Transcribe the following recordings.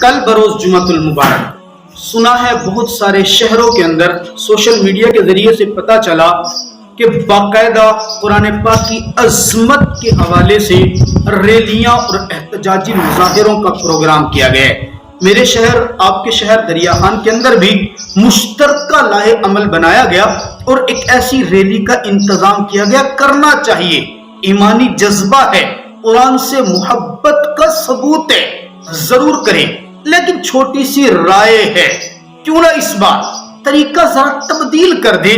کل بروز جمعۃ المبارک سنا ہے بہت سارے شہروں کے اندر سوشل میڈیا کے ذریعے سے پتا چلا کہ باقاعدہ قرآن پاک کی عظمت کے حوالے سے ریلیاں اور احتجاجی مظاہروں کا پروگرام کیا گیا ہے۔ میرے شہر آپ کے شہر دریا خان کے اندر بھی مشترکہ لاہے عمل بنایا گیا اور ایک ایسی ریلی کا انتظام کیا گیا۔ کرنا چاہیے، ایمانی جذبہ ہے، قرآن سے محبت کا ثبوت ہے، ضرور کریں، لیکن چھوٹی سی رائے ہے، کیوں نہ اس بار طریقہ ذرا تبدیل کر دیں۔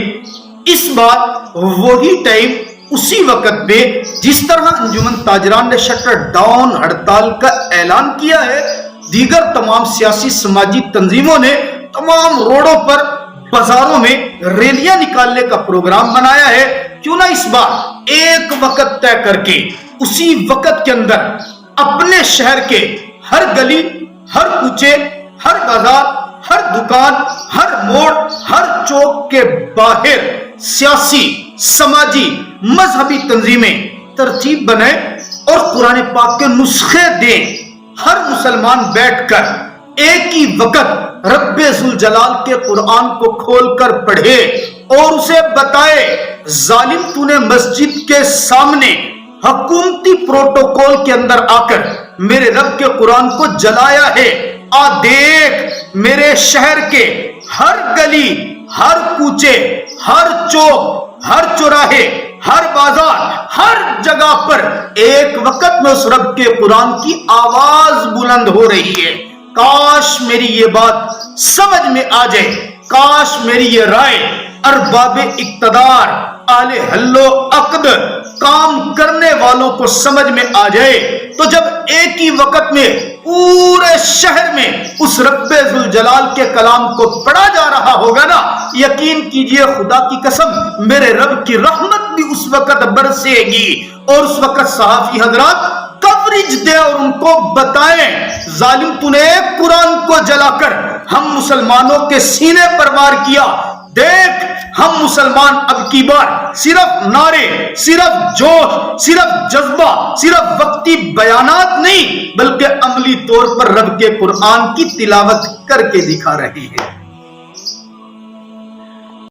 اس بار وہی ٹائم اسی وقت پہ جس طرح انجمن تاجران نے شٹر ڈاؤن ہڑتال کا اعلان کیا ہے، دیگر تمام سیاسی سماجی تنظیموں نے تمام روڈوں پر بازاروں میں ریلیاں نکالنے کا پروگرام بنایا ہے۔ کیوں نہ اس بار ایک وقت طے کر کے اسی وقت کے اندر اپنے شہر کے ہر گلی، ہر کوچے، ہر بازار، ہر دکان، ہر موڑ، ہر چوک کے باہر سیاسی، سماجی، مذہبی تنظیمیں ترتیب بنائیں اور قرآن پاک کے نسخے دیں۔ ہر مسلمان بیٹھ کر ایک ہی وقت رب ذوالجلال کے قرآن کو کھول کر پڑھے اور اسے بتائے، ظالم تو نے مسجد کے سامنے حکومتی پروٹوکول کے اندر آ کر میرے رب کے قرآن کو جلایا ہے۔ آ دیکھ، میرے شہر کے ہر گلی، ہر کوچے، ہر چوک، ہر چوراہے، ہر بازار، ہر جگہ پر ایک وقت میں اس رب کے قرآن کی آواز بلند ہو رہی ہے۔ کاش میری یہ بات سمجھ میں آ جائے، کاش میری یہ رائے ارباب اقتدار، اہل حل و عقد، کام کرنے والوں کو سمجھ میں آ جائے تو جب ایک ہی وقت میں پورے شہر میں اس رب ذوالجلال کے کلام کو پڑھا جا رہا ہوگا نا، یقین کیجئے خدا کی قسم میرے رب کی رحمت بھی اس وقت برسے گی۔ اور اس وقت صحافی حضرات کوریج دے اور ان کو بتائیں، ظالم تو نے قرآن کو جلا کر ہم مسلمانوں کے سینے پر وار کیا، دیکھ ہم مسلمان اب کی بار صرف نعرے، صرف جوش، صرف جذبہ، صرف وقتی بیانات نہیں بلکہ عملی طور پر رب کے قرآن کی تلاوت کر کے دکھا رہے ہیں۔